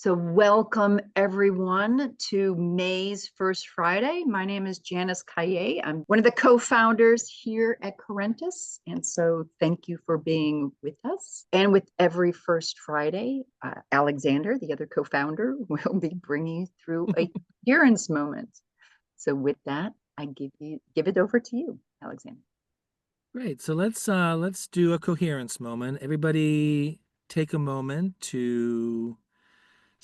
So welcome everyone to May's First Friday. My name is Janice Kaye. I'm one of the co-founders here at Corentus. And so thank you for being with us. And with every First Friday, Alexander, the other co-founder, will be bringing you through a coherence moment. So with that, I give it over to you, Alexander. Great. So let's do a coherence moment. Everybody take a moment to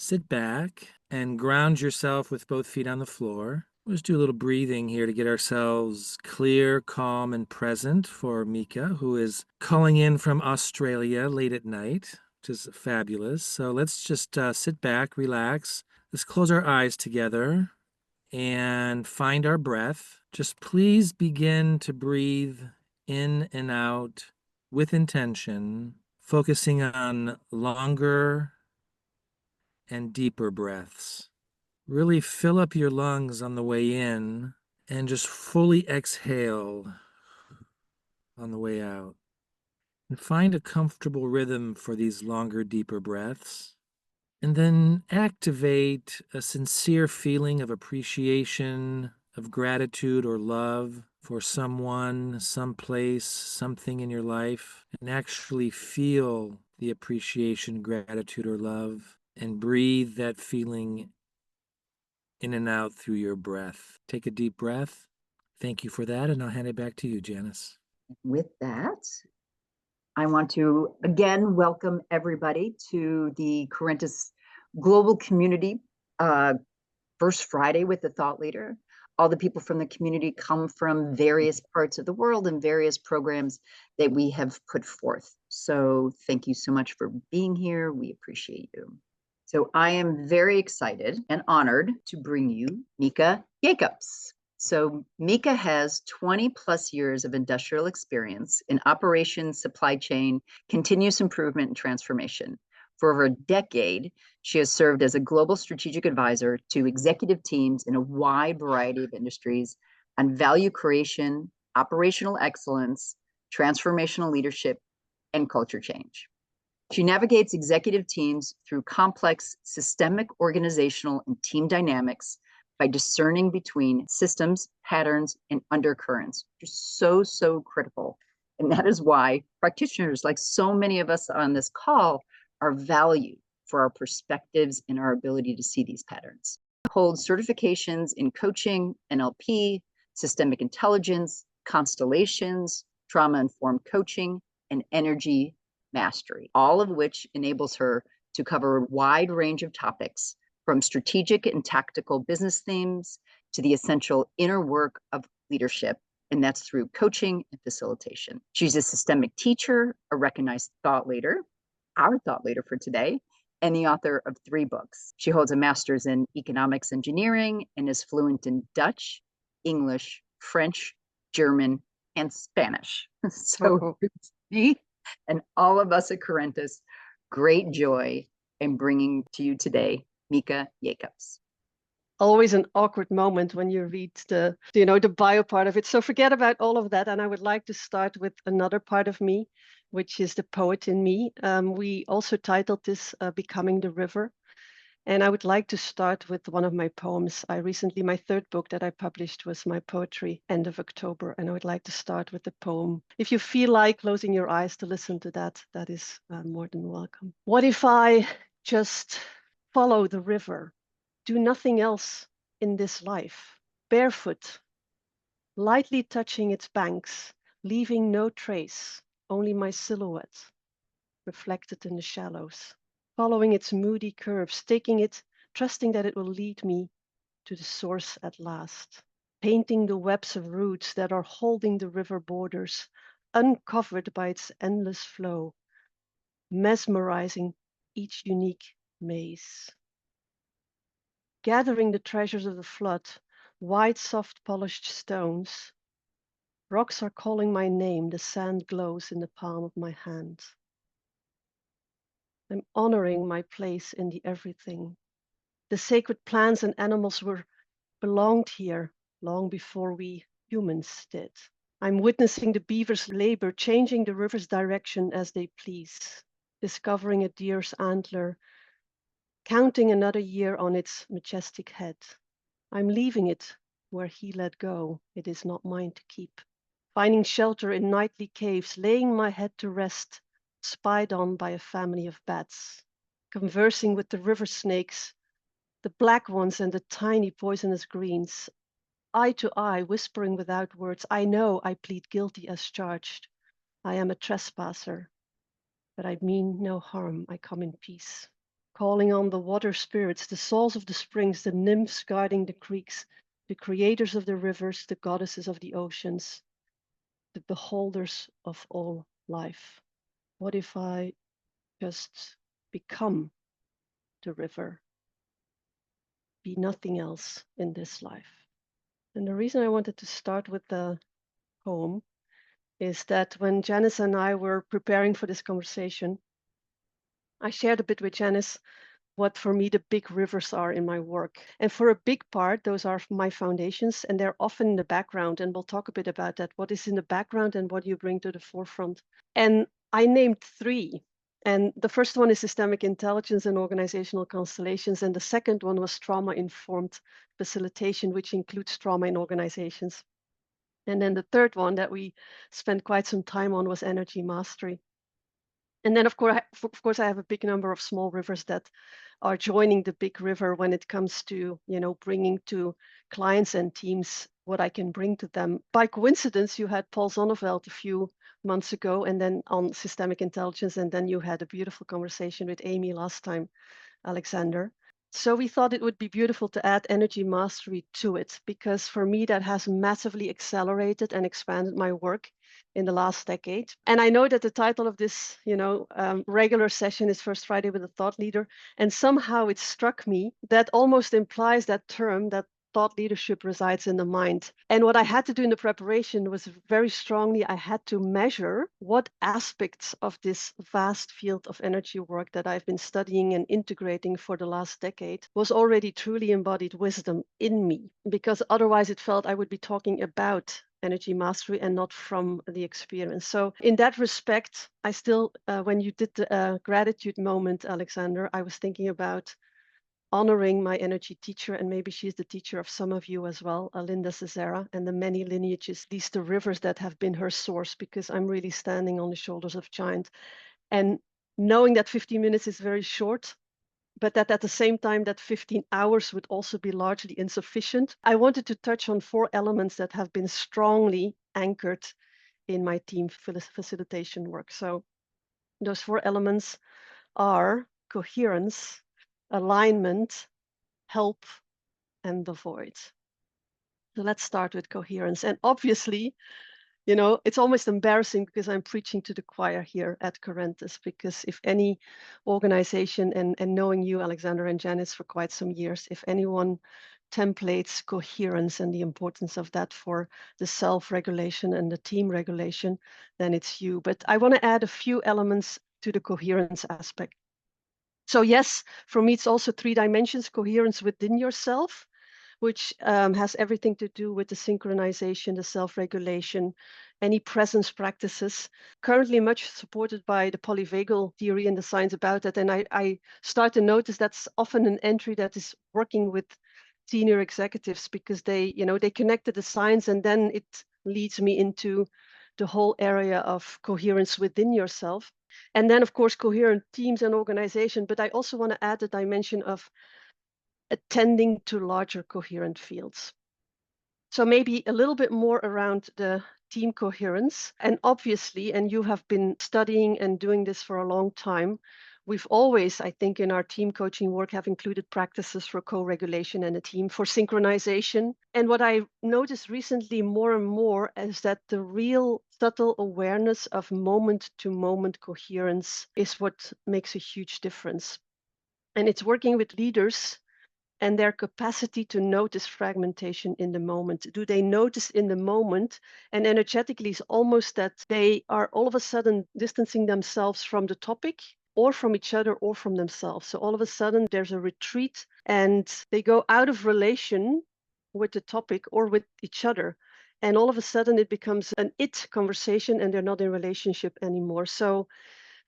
sit back and ground yourself with both feet on the floor. We'll just do a little breathing here to get ourselves clear, calm, and present for Mieke, who is calling in from Australia late at night, which is fabulous. So let's just sit back, relax. Let's close our eyes together and find our breath. Just please begin to breathe in and out with intention, focusing on longer and deeper breaths. Really fill up your lungs on the way in and just fully exhale on the way out. And find a comfortable rhythm for these longer, deeper breaths. And then activate a sincere feeling of appreciation, of gratitude or love for someone, someplace, something in your life, and actually feel the appreciation, gratitude, or love, and breathe that feeling in and out through your breath. Take a deep breath. Thank you for that, and I'll hand it back to you, Janice. With that, I want to again welcome everybody to the Corentus Global Community First Friday with the Thought Leader. All the people from the community come from various parts of the world and various programs that we have put forth. So thank you so much for being here. We appreciate you. So I am very excited and honored to bring you Mieke Jacobs. So Mieke has 20 plus years of industrial experience in operations, supply chain, continuous improvement, and transformation. For over a decade, she has served as a global strategic advisor to executive teams in a wide variety of industries on value creation, operational excellence, transformational leadership, and culture change. She navigates executive teams through complex systemic organizational and team dynamics by discerning between systems, patterns, and undercurrents, which is so critical. And that is why practitioners, like so many of us on this call, are valued for our perspectives and our ability to see these patterns. Holds certifications in coaching, NLP, systemic intelligence, constellations, trauma-informed coaching, and energy mastery, all of which enables her to cover a wide range of topics, from strategic and tactical business themes to the essential inner work of leadership, and that's through coaching and facilitation. She's a systemic teacher, a recognized thought leader, our thought leader for today, and the author of 3 books. She holds a master's in economics engineering and is fluent in Dutch, English, French, German, and Spanish. So me and all of us at Corentus, great joy in bringing to you today Mieke Jacobs. Always an awkward moment when you read the bio part of it. So forget about all of that. And I would like to start with another part of me, which is the poet in me. We also titled this Becoming the River. And I would like to start with one of my poems. My 3rd book that I published was my poetry end of October. And I would like to start with the poem. If you feel like closing your eyes to listen to that, that is more than welcome. What if I just follow the river? Do nothing else in this life, barefoot, lightly touching its banks, leaving no trace, only my silhouette, reflected in the shallows, following its moody curves, taking it, trusting that it will lead me to the source at last, painting the webs of roots that are holding the river borders, uncovered by its endless flow, mesmerizing each unique maze. Gathering the treasures of the flood, white, soft, polished stones. Rocks are calling my name, the sand glows in the palm of my hand. I'm honoring my place in the everything. The sacred plants and animals belonged here long before we humans did. I'm witnessing the beavers' labor, changing the river's direction as they please, discovering a deer's antler, counting another year on its majestic head. I'm leaving it where he let go. It is not mine to keep. Finding shelter in nightly caves, laying my head to rest, spied on by a family of bats, conversing with the river snakes, the black ones and the tiny poisonous greens, eye to eye, whispering without words. I know I plead guilty as charged. I am a trespasser, but I mean no harm. I come in peace. Calling on the water spirits, the souls of the springs, the nymphs guarding the creeks, the creators of the rivers, the goddesses of the oceans, the beholders of all life. What if I just become the river, be nothing else in this life? And the reason I wanted to start with the poem is that when Janice and I were preparing for this conversation, I shared a bit with Janice what for me the big rivers are in my work. And for a big part, those are my foundations, and they're often in the background. And we'll talk a bit about that, what is in the background and what you bring to the forefront. And I named three. And the first one is systemic intelligence and organizational constellations. And the second one was trauma-informed facilitation, which includes trauma in organizations. And then the third one that we spent quite some time on was energy mastery. And then, of course, I have a big number of small rivers that are joining the big river when it comes to, bringing to clients and teams what I can bring to them. By coincidence, you had Paul Zonneveld a few months ago, and then on systemic intelligence, and then you had a beautiful conversation with Amy last time, Alexander. So we thought it would be beautiful to add energy mastery to it, because for me, that has massively accelerated and expanded my work in the last decade. And I know that the title of this, regular session is First Friday with a Thought Leader. And somehow it struck me that almost implies that term, that thought leadership resides in the mind. And what I had to do in the preparation was very strongly, I had to measure what aspects of this vast field of energy work that I've been studying and integrating for the last decade was already truly embodied wisdom in me, because otherwise it felt I would be talking about energy mastery and not from the experience. So in that respect, I still, when you did the gratitude moment, Alexander, I was thinking about honoring my energy teacher, and maybe she's the teacher of some of you as well, Linda Cesara, and the many lineages, these the rivers that have been her source, because I'm really standing on the shoulders of giants. And knowing that 15 minutes is very short, but that at the same time that 15 hours would also be largely insufficient, I wanted to touch on 4 elements that have been strongly anchored in my team facilitation work. So those 4 elements are coherence, alignment, help, and the void. So let's start with coherence. And obviously, it's almost embarrassing because I'm preaching to the choir here at Corentus, because if any organization, and knowing you, Alexander and Janice, for quite some years, if anyone templates coherence and the importance of that for the self-regulation and the team regulation, then it's you. But I want to add a few elements to the coherence aspect. So yes, for me, it's also 3 dimensions: coherence within yourself, which has everything to do with the synchronization, the self-regulation, any presence practices, currently much supported by the polyvagal theory and the science about that. And I start to notice that's often an entry that is working with senior executives, because they connected the science, and then it leads me into the whole area of coherence within yourself. And then, of course, coherent teams and organization. But I also want to add the dimension of attending to larger coherent fields. So maybe a little bit more around the team coherence. And obviously, and you have been studying and doing this for a long time, we've always, I think, in our team coaching work have included practices for co-regulation and a team, for synchronization. And what I noticed recently more and more is that the real subtle awareness of moment-to-moment coherence is what makes a huge difference. And it's working with leaders and their capacity to notice fragmentation in the moment. Do they notice in the moment? And energetically, it's almost that they are all of a sudden distancing themselves from the topic, or from each other, or from themselves. So all of a sudden there's a retreat, and they go out of relation with the topic or with each other. And all of a sudden it becomes an it conversation, and they're not in relationship anymore. So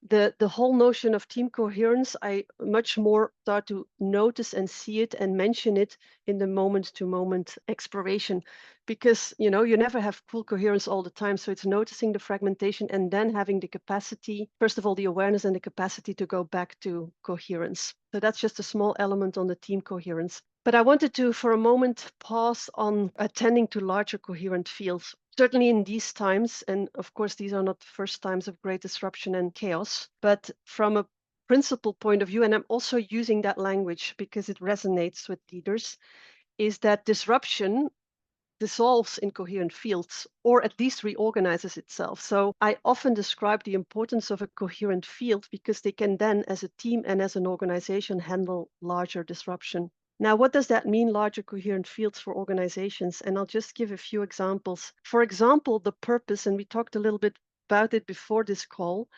The whole notion of team coherence, I much more start to notice and see it and mention it in the moment-to-moment exploration, because you never have full coherence all the time. So it's noticing the fragmentation and then having the capacity, first of all, the awareness and the capacity to go back to coherence. So that's just a small element on the team coherence. But I wanted to, for a moment, pause on attending to larger coherent fields. Certainly in these times, and of course, these are not the first times of great disruption and chaos, but from a principle point of view, and I'm also using that language because it resonates with leaders, is that disruption dissolves in coherent fields, or at least reorganizes itself. So I often describe the importance of a coherent field because they can then, as a team and as an organization, handle larger disruption. Now, what does that mean, larger coherent fields for organizations? And I'll just give a few examples. For example, the purpose, and we talked a little bit about it before this call,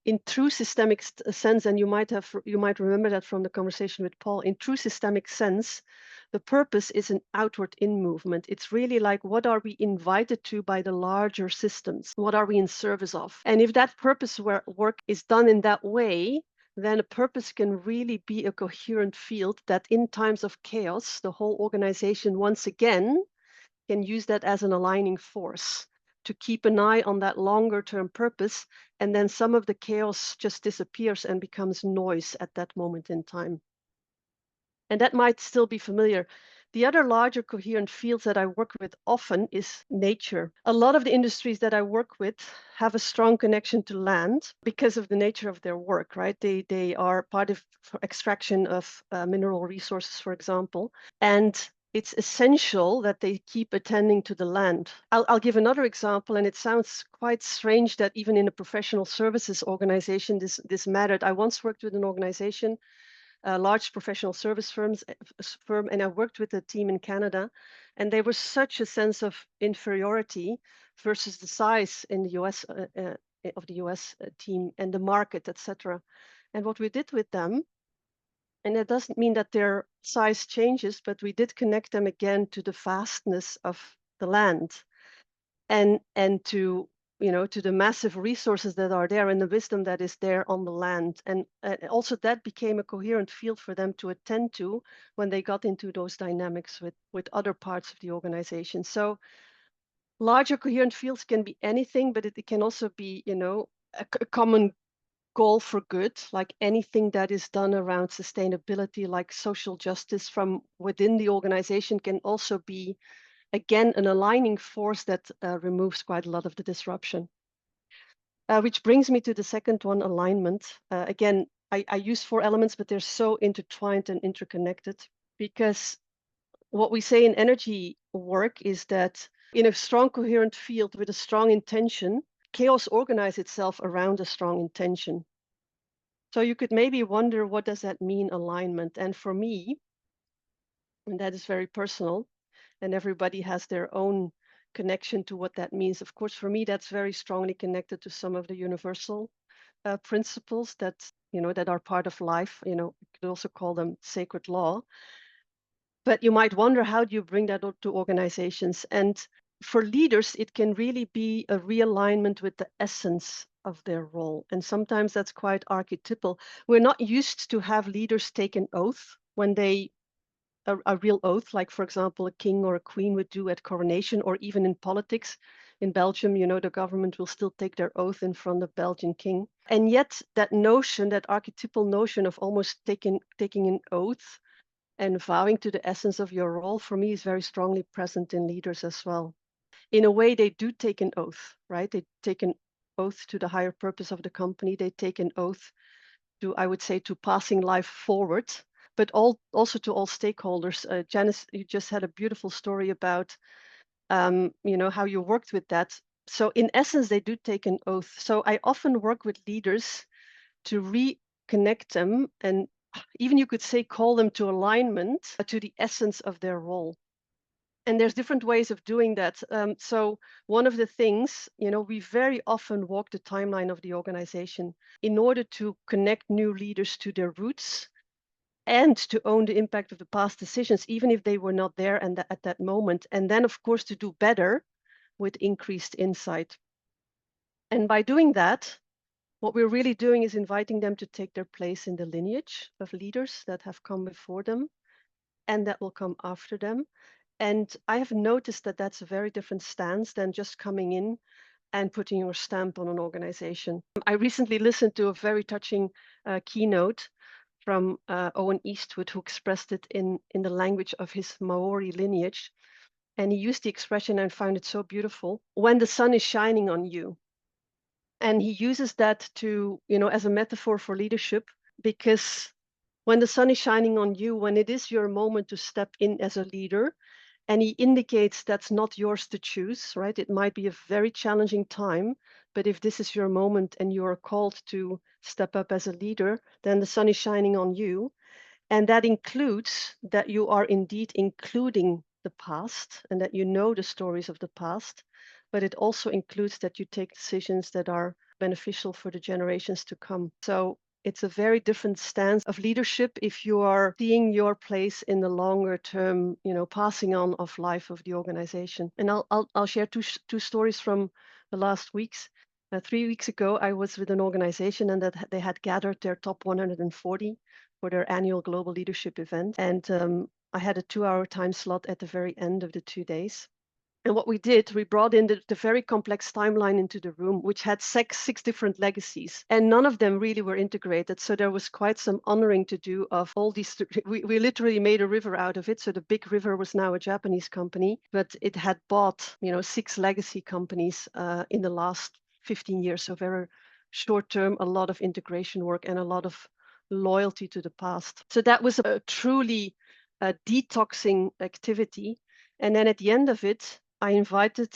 in true systemic sense, and you might remember that from the conversation with Paul, in true systemic sense, the purpose is an outward in movement. It's really like, what are we invited to by the larger systems? What are we in service of? And if that purpose work is done in that way, then a purpose can really be a coherent field that in times of chaos, the whole organization once again can use that as an aligning force to keep an eye on that longer term purpose. And then some of the chaos just disappears and becomes noise at that moment in time. And that might still be familiar. The other larger coherent fields that I work with often is nature. A lot of the industries that I work with have a strong connection to land because of the nature of their work, right? They are part of extraction of mineral resources, for example. And it's essential that they keep attending to the land. I'll give another example, and it sounds quite strange that even in a professional services organization, this mattered. I once worked with an organization, a large professional service firm, and I worked with a team in Canada, and there was such a sense of inferiority versus the size in the US of the US team and the market, etc. And what we did with them, and it doesn't mean that their size changes, but we did connect them again to the vastness of the land, and to to the massive resources that are there and the wisdom that is there on the land. And also that became a coherent field for them to attend to when they got into those dynamics with other parts of the organization. So larger coherent fields can be anything, but it can also be, a common goal for good, like anything that is done around sustainability, like social justice from within the organization, can also be, again, an aligning force that removes quite a lot of the disruption. Which brings me to the second one, alignment. Again, I use 4 elements, but they're so intertwined and interconnected, because what we say in energy work is that in a strong coherent field with a strong intention, chaos organizes itself around a strong intention. So you could maybe wonder, what does that mean, alignment? And for me, and that is very personal, and everybody has their own connection to what that means. Of course, for me, that's very strongly connected to some of the universal principles that, that are part of life. You could also call them sacred law. But you might wonder, how do you bring that to organizations? And for leaders, it can really be a realignment with the essence of their role. And sometimes that's quite archetypal. We're not used to have leaders take an oath when they a real oath, like, for example, a king or a queen would do at coronation, or even in politics. In Belgium, the government will still take their oath in front of the Belgian king. And yet that notion, that archetypal notion of almost taking an oath and vowing to the essence of your role, for me, is very strongly present in leaders as well. In a way, they do take an oath, right? They take an oath to the higher purpose of the company. They take an oath to, I would say, to passing life forward, but also to all stakeholders. Janice, you just had a beautiful story about, how you worked with that. So in essence, they do take an oath. So I often work with leaders to reconnect them, and even you could say call them to alignment to the essence of their role. And there's different ways of doing that. So one of the things, we very often walk the timeline of the organization in order to connect new leaders to their roots and to own the impact of the past decisions, even if they were not there and at that moment. And then, of course, to do better with increased insight. And by doing that, What we're really doing is inviting them to take their place in the lineage of leaders that have come before them and that will come after them. And I have noticed that that's a very different stance than just coming in and putting your stamp on an organization. I recently listened to a very touching keynote from Owen Eastwood, who expressed it in the language of his Maori lineage. And he used the expression, and found it so beautiful, when the sun is shining on you. And he uses that to, as a metaphor for leadership, because when the sun is shining on you, when it is your moment to step in as a leader, and he indicates that's not yours to choose, right? It might be a very challenging time, but if this is your moment and you are called to step up as a leader, then the sun is shining on you. And that includes that you are indeed including the past and that you know the stories of the past, but it also includes that you take decisions that are beneficial for the generations to come. So it's a very different stance of leadership if you are seeing your place in the longer term, passing on of life of the organization. And I'll share two stories from the last weeks. 3 weeks ago, I was with an organization and that they had gathered their top 140 for their annual global leadership event. And I had a 2-hour time slot at the very end of the 2 days. And what we did, we brought in the very complex timeline into the room, which had six different legacies, and none of them really were integrated. So there was quite some honoring to do of all these. We literally made a river out of it. So the big river was now a Japanese company, but it had bought, 6 legacy companies in the last 15 years. So very short term, a lot of integration work and a lot of loyalty to the past. So that was a truly detoxing activity. And then at the end of it, I invited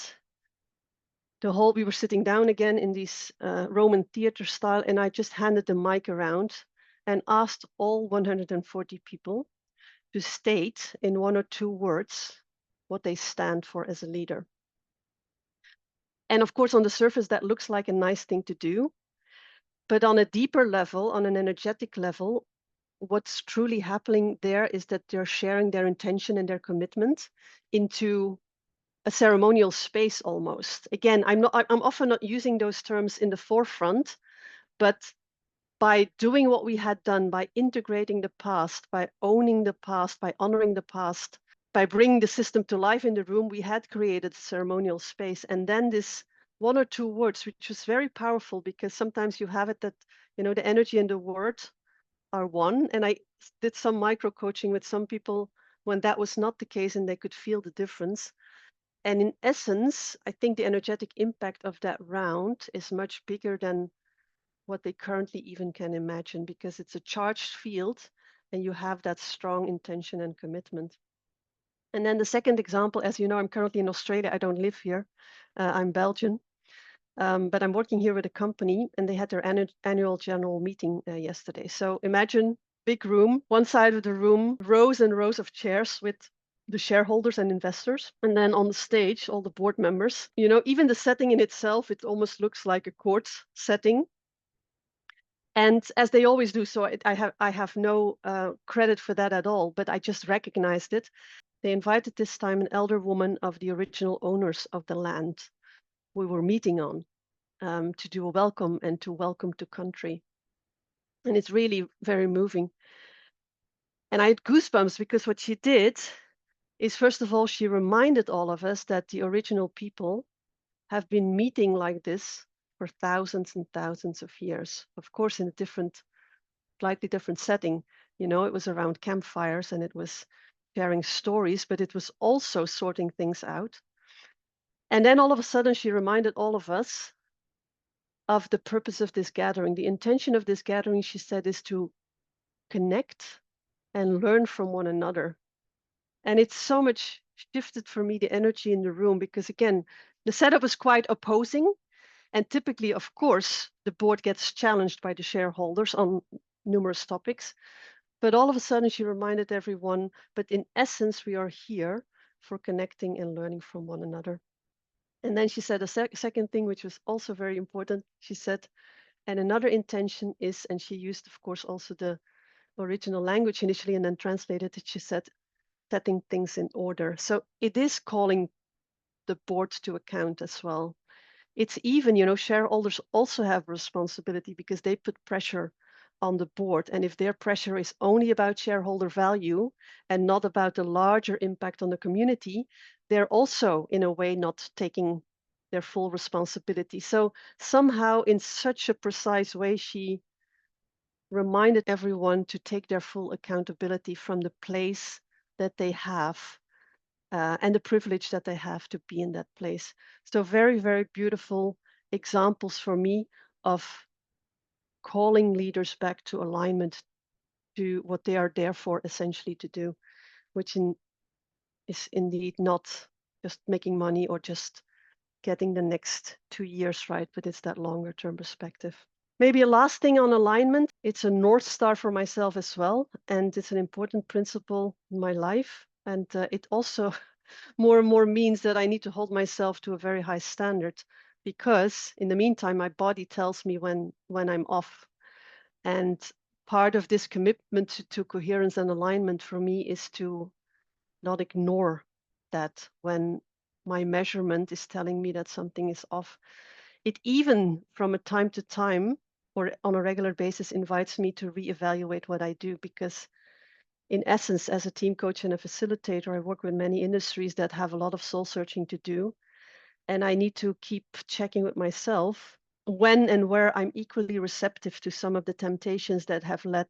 we were sitting down again in this Roman theater style, and I just handed the mic around and asked all 140 people to state in 1 or 2 words what they stand for as a leader. And of course, on the surface, that looks like a nice thing to do. But on a deeper level, on an energetic level, what's truly happening there is that they're sharing their intention and their commitment into a ceremonial space almost. Again, I'm often not using those terms in the forefront, but by doing what we had done, by integrating the past, by owning the past, by honoring the past, by bringing the system to life in the room, we had created a ceremonial space. And then this 1 or 2 words, which was very powerful, because sometimes you have it that, the energy and the word are one. And I did some micro coaching with some people when that was not the case and they could feel the difference. And in essence, I think the energetic impact of that round is much bigger than what they currently even can imagine, because it's a charged field and you have that strong intention and commitment. And then the second example, as you know, I'm currently in Australia. I don't live here. I'm Belgian. But I'm working here with a company, and they had their annual general meeting yesterday. So imagine big room, one side of the room, rows and rows of chairs with the shareholders and investors. And then on the stage, all the board members. Even the setting in itself, it almost looks like a court setting. And as they always do, so I have no credit for that at all, but I just recognized it. They invited this time an elder woman of the original owners of the land we were meeting on, to do a welcome and to welcome to country. And it's really very moving. And I had goosebumps, because what she did is, first of all, she reminded all of us that the original people have been meeting like this for thousands and thousands of years. Of course, in a slightly different setting. It was around campfires and it was sharing stories, but it was also sorting things out. And then all of a sudden, she reminded all of us of the purpose of this gathering. The intention of this gathering, she said, is to connect and learn from one another. And it's so much shifted for me, the energy in the room, because again, the setup is quite opposing. And typically, of course, the board gets challenged by the shareholders on numerous topics. But all of a sudden, she reminded everyone, but in essence, we are here for connecting and learning from one another. And then she said a second thing, which was also very important. She said, and another intention is, and she used, of course, also the original language initially and then translated it, she said, setting things in order. So it is calling the board to account as well. It's even, shareholders also have responsibility because they put pressure on the board. And if their pressure is only about shareholder value and not about the larger impact on the community, they're also, in a way, not taking their full responsibility. So somehow, in such a precise way, she reminded everyone to take their full accountability from the place that they have and the privilege that they have to be in that place. So very, very beautiful examples for me of calling leaders back to alignment to what they are there for, essentially to do, which is indeed not just making money or just getting the next 2 years right, but it's that longer term perspective. Maybe a last thing on alignment. It's a North Star for myself as well, and it's an important principle in my life. And it also more and more means that I need to hold myself to a very high standard, because in the meantime, my body tells me when I'm off. And part of this commitment to coherence and alignment for me is to not ignore that when my measurement is telling me that something is off. It even from a time to time or on a regular basis invites me to reevaluate what I do, because in essence, as a team coach and a facilitator, I work with many industries that have a lot of soul searching to do. And I need to keep checking with myself when and where I'm equally receptive to some of the temptations that have led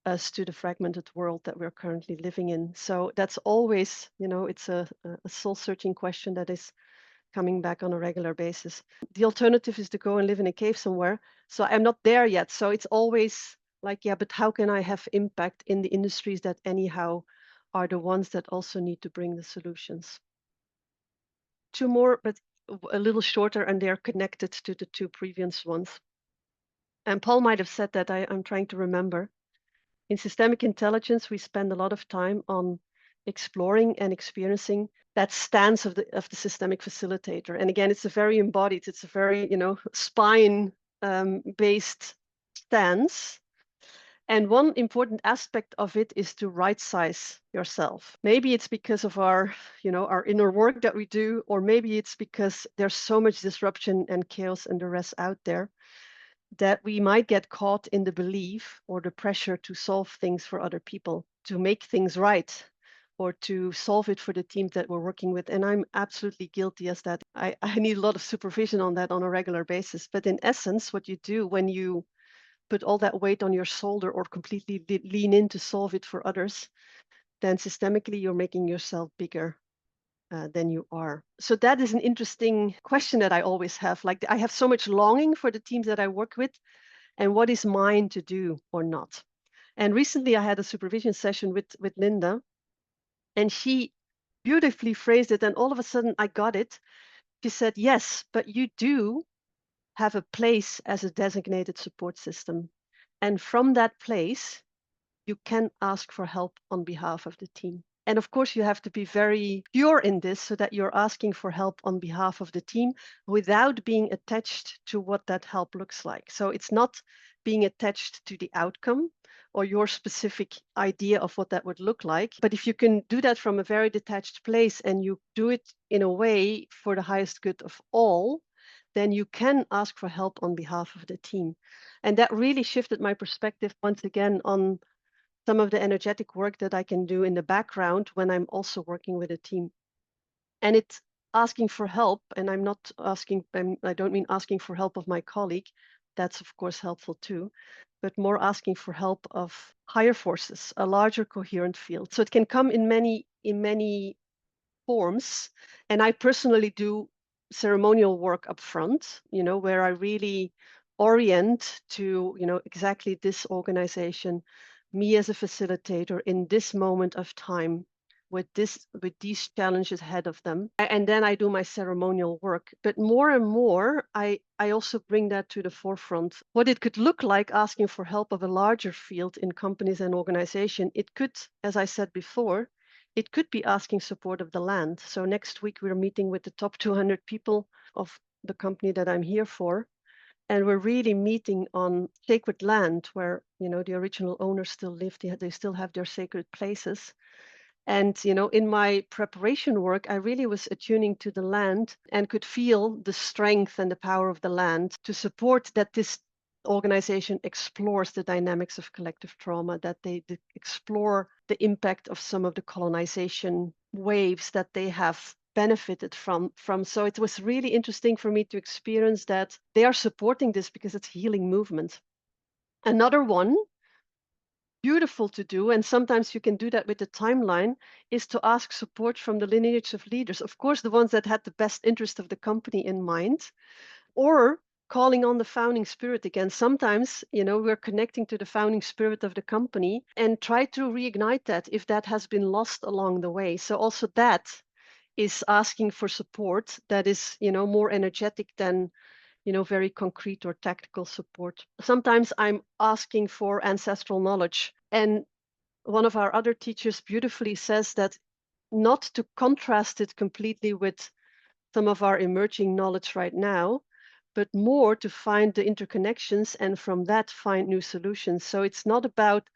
us to the fragmented world that we're currently living in. So that's always, it's a soul searching question that is coming back on a regular basis. The alternative is to go and live in a cave somewhere. So I'm not there yet. So it's always like, yeah, but how can I have impact in the industries that anyhow are the ones that also need to bring the solutions? 2 more, but a little shorter, and they're connected to the 2 previous ones. And Paul might have said that, I'm trying to remember. In systemic intelligence, we spend a lot of time on exploring and experiencing that stance of the systemic facilitator. And again, it's a very embodied, it's a very, spine based stance. And one important aspect of it is to right size yourself. Maybe it's because of our inner work that we do, or maybe it's because there's so much disruption and chaos and the rest out there that we might get caught in the belief or the pressure to solve things for other people, to make things right, or to solve it for the team that we're working with. And I'm absolutely guilty as that. I need a lot of supervision on that on a regular basis. But in essence, what you do when you put all that weight on your shoulder or completely lean in to solve it for others, then systemically you're making yourself bigger than you are. So that is an interesting question that I always have. Like, I have so much longing for the teams that I work with, and what is mine to do or not. And recently I had a supervision session with Linda, and she beautifully phrased it, and all of a sudden I got it. She said, yes, but you do have a place as a designated support system. And from that place, you can ask for help on behalf of the team. And of course, you have to be very pure in this so that you're asking for help on behalf of the team without being attached to what that help looks like. So it's not being attached to the outcome or your specific idea of what that would look like. But if you can do that from a very detached place and you do it in a way for the highest good of all, then you can ask for help on behalf of the team. And that really shifted my perspective once again on some of the energetic work that I can do in the background when I'm also working with a team. And it's asking for help, and I'm not asking, I don't mean asking for help of my colleague. That's of course helpful too, but more asking for help of higher forces, a larger coherent field. So it can come in many forms. And I personally do ceremonial work up front, where I really orient to, exactly this organization, me as a facilitator in this moment of time with these challenges ahead of them. And then I do my ceremonial work. But more and more, I also bring that to the forefront. What it could look like asking for help of a larger field in companies and organizations, it could, as I said before, it could be asking support of the land. So next week, we're meeting with the top 200 people of the company that I'm here for. And we're really meeting on sacred land where, the original owners still live. They still have their sacred places. And, in my preparation work, I really was attuning to the land and could feel the strength and the power of the land to support that this organization explores the dynamics of collective trauma, that they explore the impact of some of the colonization waves that they have benefited from. So it was really interesting for me to experience that they are supporting this because it's healing movement. Another one, beautiful to do, and sometimes you can do that with the timeline, is to ask support from the lineage of leaders. Of course, the ones that had the best interest of the company in mind, or calling on the founding spirit again. Sometimes, we're connecting to the founding spirit of the company and try to reignite that if that has been lost along the way. So also that is asking for support that is, more energetic than very concrete or tactical support. Sometimes I'm asking for ancestral knowledge. And one of our other teachers beautifully says that not to contrast it completely with some of our emerging knowledge right now, but more to find the interconnections and from that find new solutions. So it's not about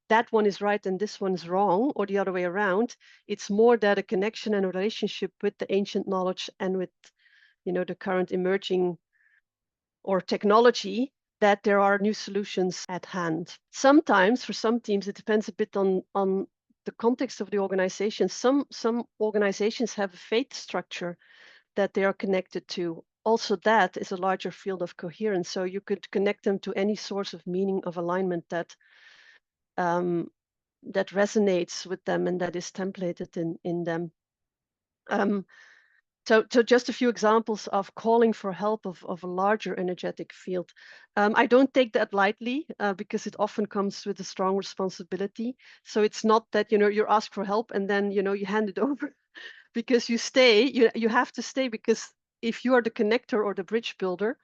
that one is right and this one's wrong or the other way around. It's more that a connection and a relationship with the ancient knowledge and with, the current emerging or technology, that there are new solutions at hand. Sometimes for some teams, it depends a bit on the context of the organization. Some organizations have a faith structure that they are connected to. Also, that is a larger field of coherence. So you could connect them to any source of meaning of alignment that that resonates with them and that is templated in them. So just a few examples of calling for help of a larger energetic field. I don't take that lightly because it often comes with a strong responsibility. So it's not that, you ask for help and then, you hand it over because you stay, you have to stay, because if you are the connector or the bridge builder,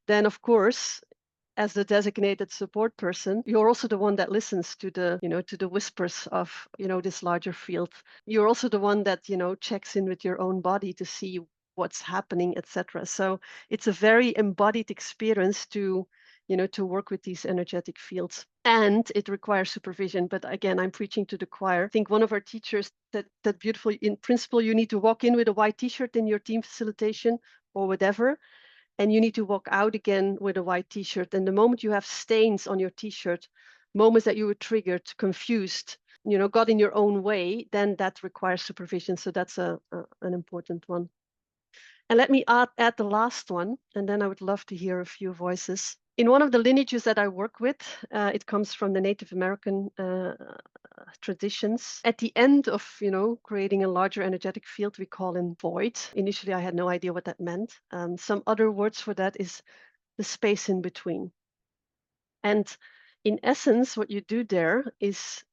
then of course, as the designated support person, you're also the one that listens to the, to the whispers of, this larger field. You're also the one that, checks in with your own body to see what's happening, etc. So it's a very embodied experience to, to work with these energetic fields. And it requires supervision. But again, I'm preaching to the choir. I think one of our teachers said that beautiful, in principle, you need to walk in with a white t-shirt in your team facilitation or whatever. And you need to walk out again with a white t-shirt. And the moment you have stains on your t-shirt, moments that you were triggered, confused, got in your own way, then that requires supervision. So that's an important one. And let me add the last one, and then I would love to hear a few voices. In one of the lineages that I work with, it comes from the Native American traditions. At the end of, creating a larger energetic field, we call in void. Initially, I had no idea what that meant. Some other words for that is the space in between. And in essence, what you do there is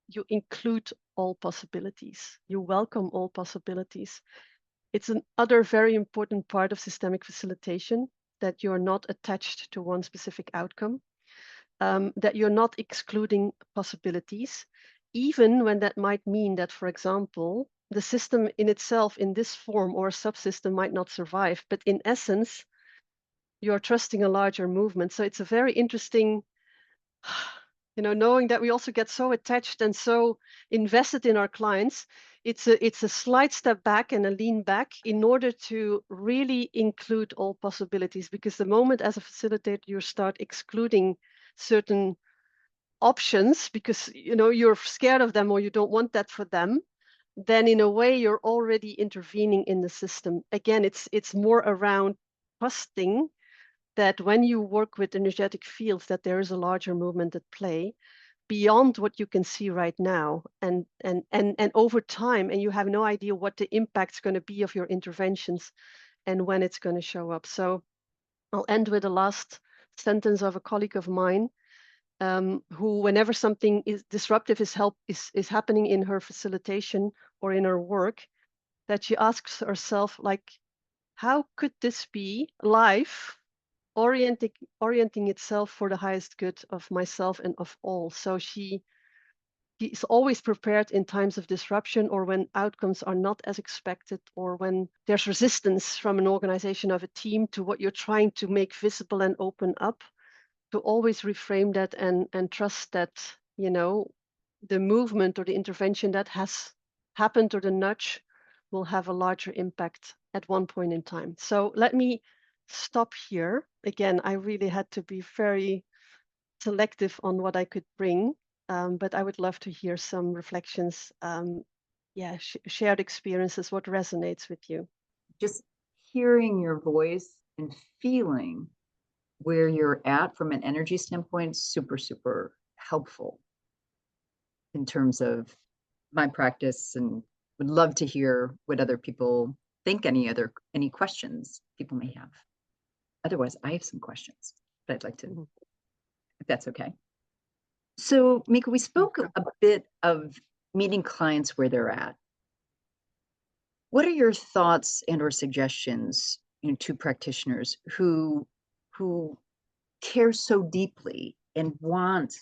you include all possibilities. You welcome all possibilities. It's another very important part of systemic facilitation, that you're not attached to one specific outcome, that you're not excluding possibilities, even when that might mean that, for example, the system in itself in this form or a subsystem might not survive. But in essence, you're trusting a larger movement. So it's a very interesting, knowing that we also get so attached and so invested in our clients. It's a slight step back and a lean back in order to really include all possibilities, because the moment as a facilitator you start excluding certain options because you're scared of them or you don't want that for them, then in a way you're already intervening in the system. Again, it's more around trusting that when you work with energetic fields, that there is a larger movement at play beyond what you can see right now, and over time, and you have no idea what the impact's going to be of your interventions and when it's going to show up. So I'll end with the last sentence of a colleague of mine, who, whenever something is disruptive is happening in her facilitation or in her work, that she asks herself, like, how could this be life orienting itself for the highest good of myself and of all? So she is always prepared in times of disruption, or when outcomes are not as expected, or when there's resistance from an organization of a team to what you're trying to make visible and open up, to always reframe that and trust that, the movement or the intervention that has happened or the nudge will have a larger impact at one point in time. So let me stop here. Again, I really had to be very selective on what I could bring, but I would love to hear some reflections, shared experiences, what resonates with you. Just hearing your voice and feeling where you're at from an energy standpoint, super, super helpful in terms of my practice, and would love to hear what other people think, any questions people may have. Otherwise, I have some questions that I'd like to, if that's okay. So Mieke, we spoke a bit of meeting clients where they're at. What are your thoughts and or suggestions, to practitioners who care so deeply and want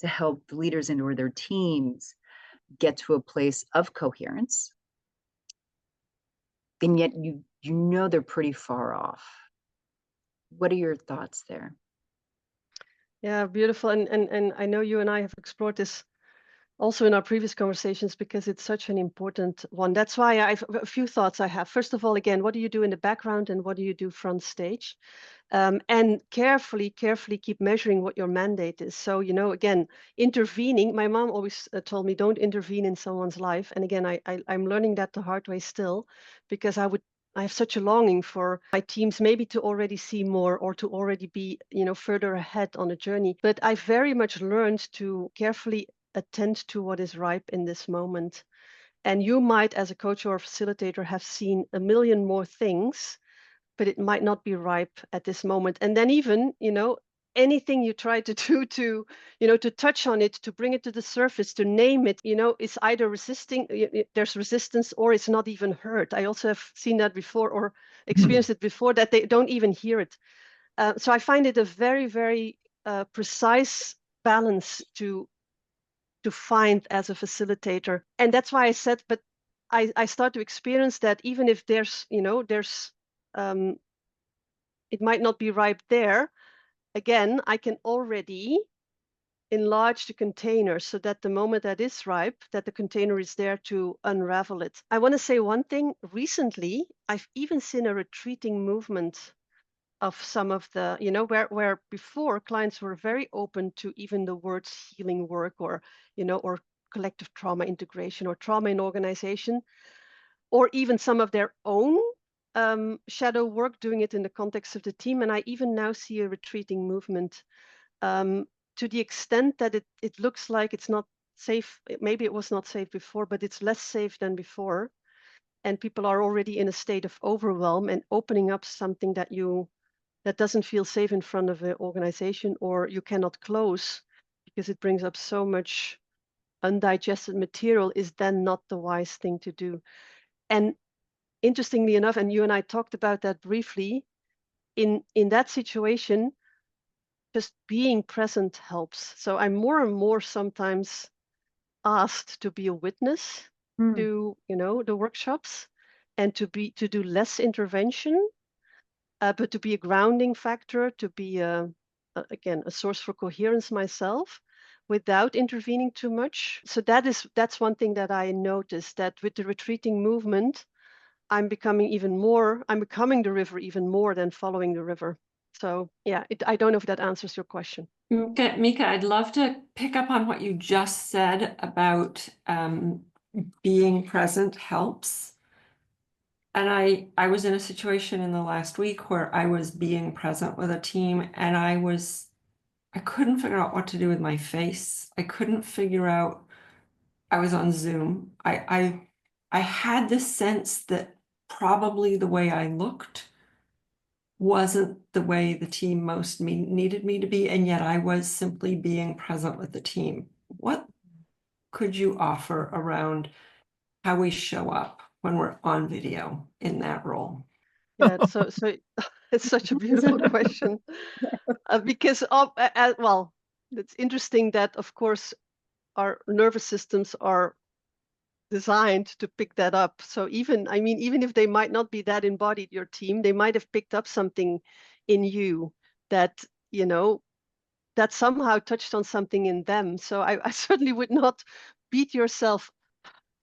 to help leaders and or their teams get to a place of coherence, and yet you know they're pretty far off? What are your thoughts there? Yeah, beautiful. And I know you and I have explored this also in our previous conversations, because it's such an important one. That's why I've a few thoughts I have. First of all, again, what do you do in the background and what do you do front stage? And carefully keep measuring what your mandate is. So, again, intervening, my mom always told me, don't intervene in someone's life. And again, I'm learning that the hard way still, because I have such a longing for my teams maybe to already see more or to already be, further ahead on a journey. But I very much learned to carefully attend to what is ripe in this moment. And you might, as a coach or a facilitator, have seen a million more things, but it might not be ripe at this moment. And then even, anything you try to do to, to touch on it, to bring it to the surface, to name it, is either there's resistance, or it's not even heard. I also have seen that before, or experienced it before, that they don't even hear it. So I find it a very, very precise balance to find as a facilitator. And that's why I said, but I start to experience that even if there's, it might not be ripe there. Again, I can already enlarge the container so that the moment that is ripe, that the container is there to unravel it. I want to say one thing. Recently, I've even seen a retreating movement of some of the, where before clients were very open to even the words healing work, or, or collective trauma integration, or trauma in organization, or even some of their own shadow work, doing it in the context of the team. And I even now see a retreating movement, to the extent that it looks like it's not safe. Maybe it was not safe before, but it's less safe than before. And people are already in a state of overwhelm and opening up something that doesn't feel safe in front of an organization, or you cannot close because it brings up so much undigested material, is then not the wise thing to do. And interestingly enough, and you and I talked about that briefly, in that situation, just being present helps. So I'm more and more sometimes asked to be a witness to, the workshops, and to do less intervention, but to be a grounding factor, to be again a source for coherence myself, without intervening too much. So that's one thing that I noticed, that with the retreating movement, I'm becoming the river even more than following the river. So yeah, I don't know if that answers your question. Mieke, I'd love to pick up on what you just said about being present helps. And I was in a situation in the last week where I was being present with a team, and I couldn't figure out what to do with my face. I couldn't figure out, I was on Zoom. I had this sense that probably the way I looked wasn't the way the team most needed me to be, and yet I was simply being present with the team. What could you offer around how we show up when we're on video in that role? Yeah, so it's such a beautiful question, because well, it's interesting that, of course, our nervous systems are designed to pick that up. So even if they might not be that embodied, your team, they might have picked up something in you that, that somehow touched on something in them. So I certainly would not beat yourself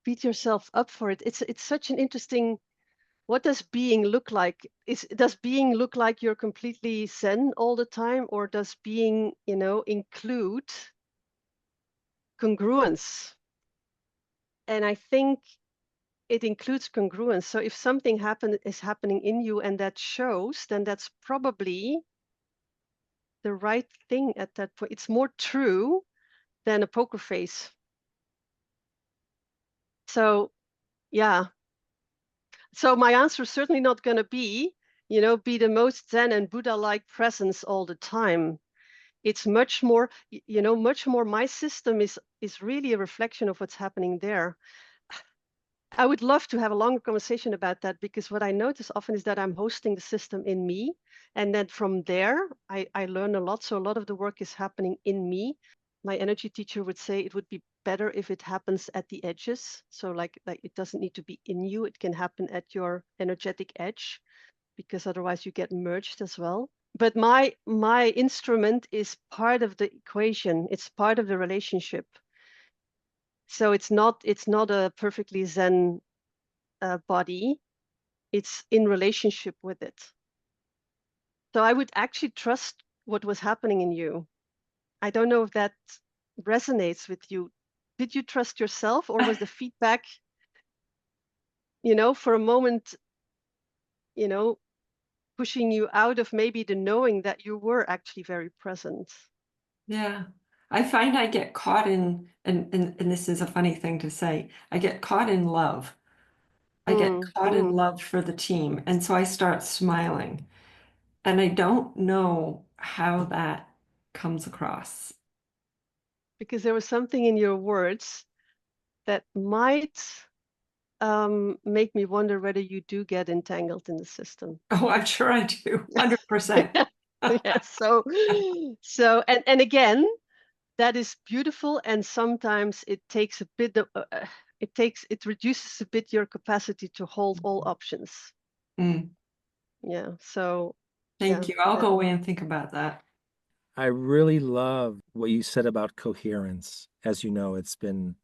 beat yourself up for it. It's such an interesting. What does being look like? Does being look like you're completely zen all the time, or does being, include congruence? And I think it includes congruence. So if something is happening in you and that shows, then that's probably the right thing at that point. It's more true than a poker face. So yeah. So my answer is certainly not going to be, be the most Zen and Buddha-like presence all the time. It's much more, much more. My system is really a reflection of what's happening there. I would love to have a longer conversation about that, because what I notice often is that I'm hosting the system in me. And then from there, I learn a lot. So a lot of the work is happening in me. My energy teacher would say it would be better if it happens at the edges. So like it doesn't need to be in you. It can happen at your energetic edge, because otherwise you get merged as well. But my instrument is part of the equation. It's part of the relationship. So it's not a perfectly Zen body. It's in relationship with it. So I would actually trust what was happening in you. I don't know if that resonates with you. Did you trust yourself, or was the feedback, for a moment, pushing you out of maybe the knowing that you were actually very present? Yeah. I find I get caught in, and this is a funny thing to say, I get caught in love. I get caught in love for the team. And so I start smiling. And I don't know how that comes across. Because there was something in your words that might make me wonder whether you do get entangled in the system. Oh, I'm sure I do. 100%. Yeah. So, and again, that is beautiful. And sometimes it takes a bit of, it reduces a bit your capacity to hold all options. Mm. Yeah. So. Thank you. I'll go away and think about that. I really love what you said about coherence. As you know, it's been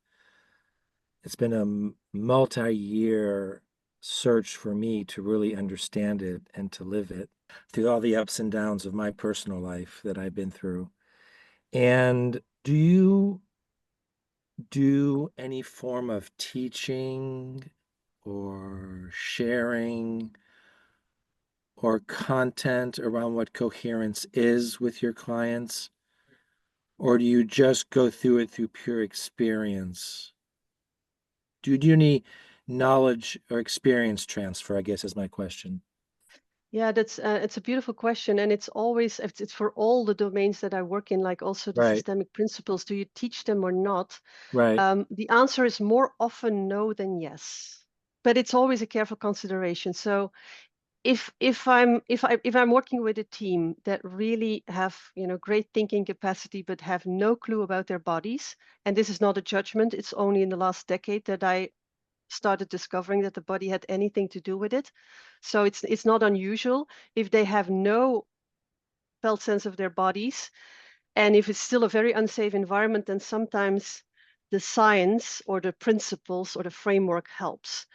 a multi-year search for me to really understand it and to live it through all the ups and downs of my personal life that I've been through. And do you do any form of teaching or sharing or content around what coherence is with your clients? Or do you just go through it through pure experience? Do you do any knowledge or experience transfer, I guess is my question. Yeah, that's it's a beautiful question, and it's always it's for all the domains that I work in, like also the Right. systemic principles. Do you teach them or not? Right. The answer is more often no than yes, but it's always a careful consideration. So if I'm working with a team that really have great thinking capacity but have no clue about their bodies, and this is not a judgment, it's only in the last decade that I started discovering that the body had anything to do with it. So it's not unusual if they have no felt sense of their bodies, and if it's still a very unsafe environment, then sometimes the science or the principles or the framework helps.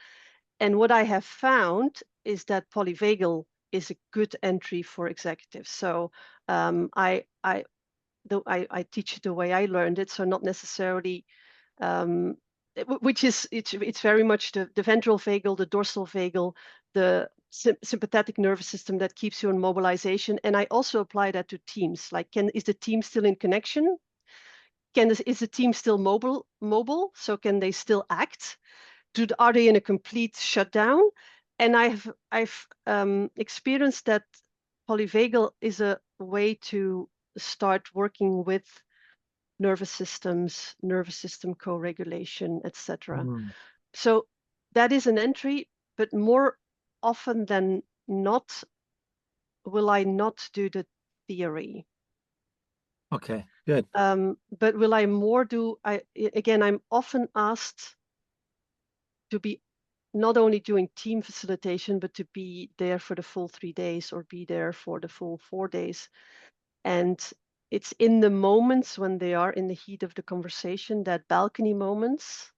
And what I have found is that polyvagal is a good entry for executives. So I teach it the way I learned it, so not necessarily which is it's very much the ventral vagal, the dorsal vagal, the sympathetic nervous system that keeps you in mobilization. And I also apply that to teams. Like, is the team still in connection? Is the team still mobile? So can they still act? Are they in a complete shutdown? And I've experienced that polyvagal is a way to start working with nervous system co-regulation, etc. So that is an entry, but more often than not, will I not do the theory. Okay, good. But will I more do, again, I'm often asked to be not only doing team facilitation, but to be there for the full 3 days or be there for the full 4 days. And it's in the moments when they are in the heat of the conversation, that balcony moments,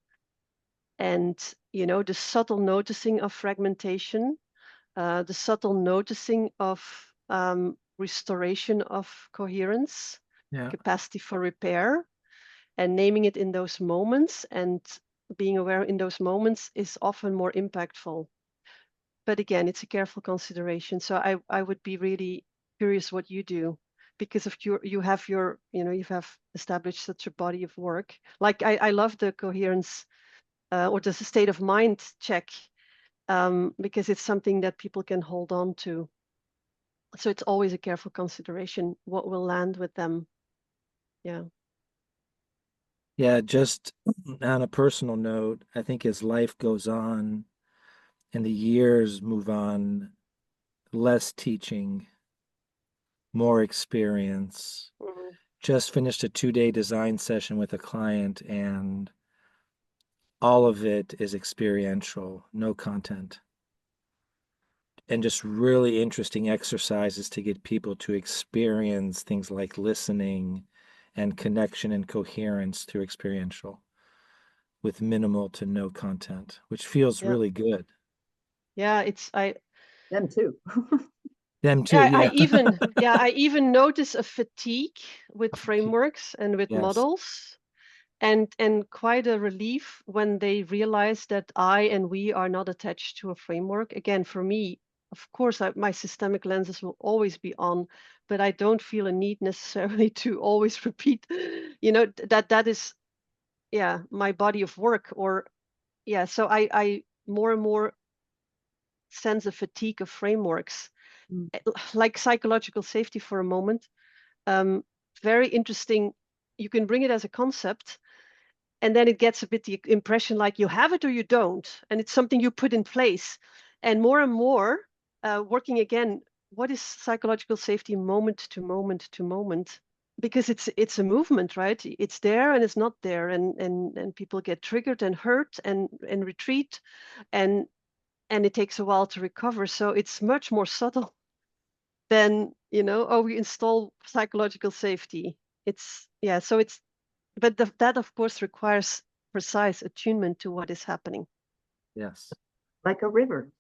And, the subtle noticing of fragmentation, the subtle noticing of restoration of coherence, Yeah. capacity for repair, and naming it in those moments and being aware in those moments is often more impactful. But again, it's a careful consideration. So I would be really curious what you do, because if you have established such a body of work. Like I love the coherence or the state of mind check, because it's something that people can hold on to. So it's always a careful consideration what will land with them. Yeah. Yeah, just on a personal note, I think as life goes on and the years move on, less teaching, more experience. Mhm. Just finished a 2-day design session with a client, and all of it is experiential, no content. And just really interesting exercises to get people to experience things like listening and connection and coherence through experiential with minimal to no content, which feels Yeah. really good. Yeah, Them too. Them too, I yeah. I even notice a fatigue with Fatigue. frameworks and with Yes. models, and quite a relief when they realize that I and we are not attached to a framework. Again, for me, of course, my systemic lenses will always be on, but I don't feel a need necessarily to always repeat, that is, yeah, my body of work. Or yeah, so I more and more sense a fatigue of frameworks. Mm. Like psychological safety for a moment. Very interesting. You can bring it as a concept, and then it gets a bit the impression like you have it or you don't, and it's something you put in place. And more, working again, what is psychological safety moment to moment to moment? Because it's a movement, right? It's there and it's not there, and people get triggered and hurt and retreat, and it takes a while to recover. So it's much more subtle than, we install psychological safety. But that of course requires precise attunement to what is happening. Yes. Like a river.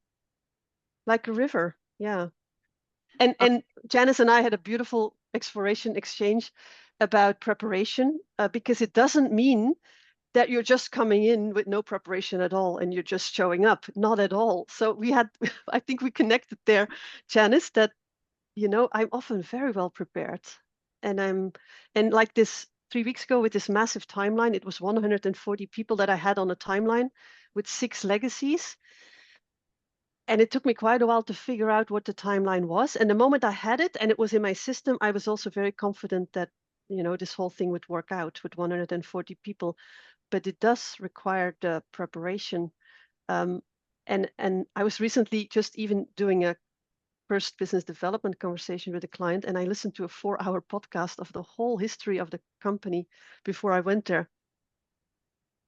Like a river, yeah. And Janice and I had a beautiful exploration exchange about preparation, because it doesn't mean that you're just coming in with no preparation at all and you're just showing up. Not at all. So we had, I think we connected there, Janice, that I'm often very well prepared. And like this 3 weeks ago with this massive timeline, it was 140 people that I had on a timeline with 6 legacies. And it took me quite a while to figure out what the timeline was. And the moment I had it and it was in my system, I was also very confident that, this whole thing would work out with 140 people. But it does require the preparation. And I was recently just even doing a first business development conversation with a client, and I listened to a 4-hour podcast of the whole history of the company before I went there.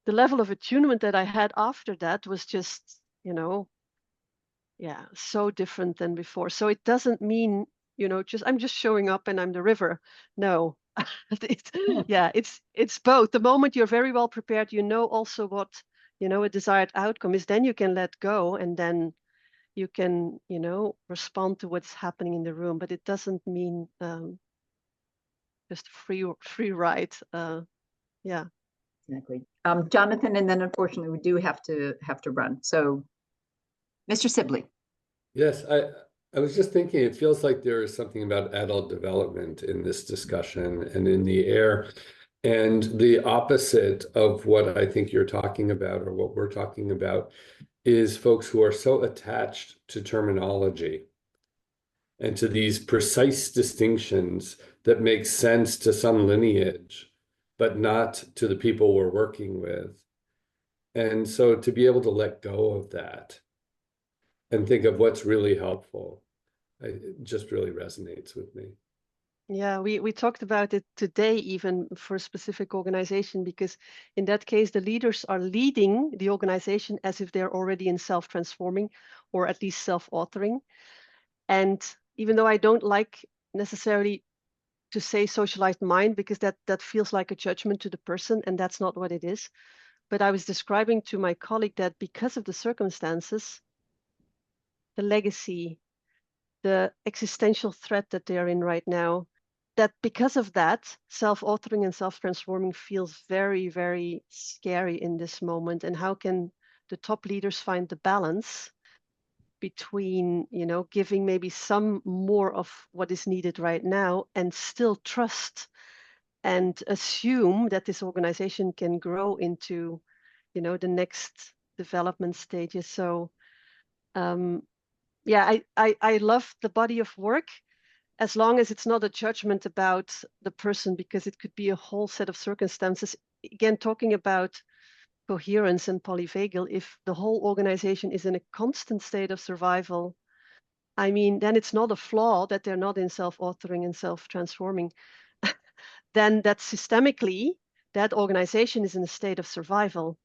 The level of attunement that I had after that was just, so different than before. So it doesn't mean, I'm just showing up and I'm the river. No. It's both. The moment you're very well prepared, also what, a desired outcome is, then you can let go, and then you can, respond to what's happening in the room. But it doesn't mean just free ride. Yeah. Exactly. Jonathan, and then unfortunately we do have to run. So, Mr. Sibley. Yes, I was just thinking, it feels like there is something about adult development in this discussion and in the air. And the opposite of what I think you're talking about, or what we're talking about, is folks who are so attached to terminology and to these precise distinctions that make sense to some lineage, but not to the people we're working with. And so to be able to let go of that and think of what's really helpful, it just really resonates with me. Yeah, we talked about it today, even for a specific organization, because in that case, the leaders are leading the organization as if they're already in self-transforming, or at least self-authoring. And even though I don't like necessarily to say socialized mind, because that feels like a judgment to the person, and that's not what it is. But I was describing to my colleague that because of the circumstances, the legacy, the existential threat that they're in right now, that because of that, self-authoring and self-transforming feels very, very scary in this moment. And how can the top leaders find the balance between, you know, giving maybe some more of what is needed right now and still trust and assume that this organization can grow into, you know, the next development stages. So yeah, I love the body of work, as long as it's not a judgment about the person, because it could be a whole set of circumstances. Again, talking about coherence and polyvagal, if the whole organization is in a constant state of survival, I mean, then it's not a flaw that they're not in self-authoring and self-transforming. Then that systemically, that organization is in a state of survival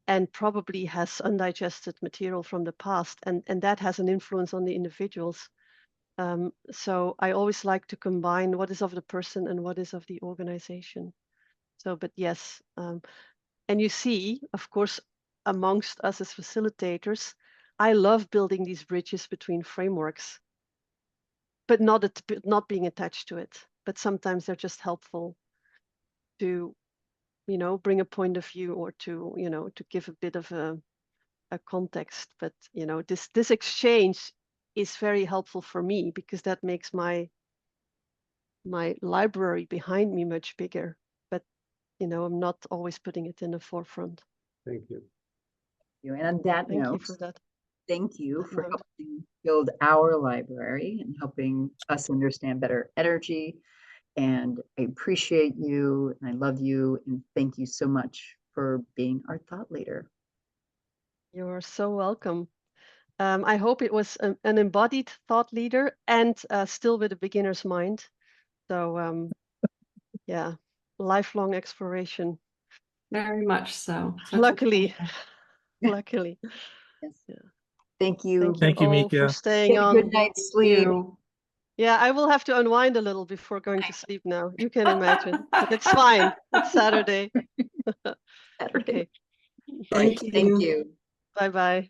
and probably has undigested material from the past, and that has an influence on the individuals. So I always like to combine what is of the person and what is of the organization. So, but yes, and you see, of course, amongst us as facilitators, I love building these bridges between frameworks, but not being attached to it. But sometimes they're just helpful to, you know, bring a point of view, or to, you know, to give a bit of a context. But, you know, this exchange is very helpful for me, because that makes my library behind me much bigger. But, you know, I'm not always putting it in the forefront. Thank you. And on that Thank you note, for that. thank you for note. helping build our library and helping us understand better energy. And I appreciate you, and I love you, and thank you so much for being our thought leader. You're so welcome. I hope it was an embodied thought leader, and still with a beginner's mind. So yeah, lifelong exploration. Very much so. Such a- Luckily, luckily. Yes. Yeah. Thank you. Thank you Thank you, all for Mieke. staying Get a on. good night's sleep. You. Yeah, I will have to unwind a little before going to sleep now. You can imagine, but it's fine. It's Saturday. Saturday. Okay. Right. Thank Thank you. you. Bye-bye.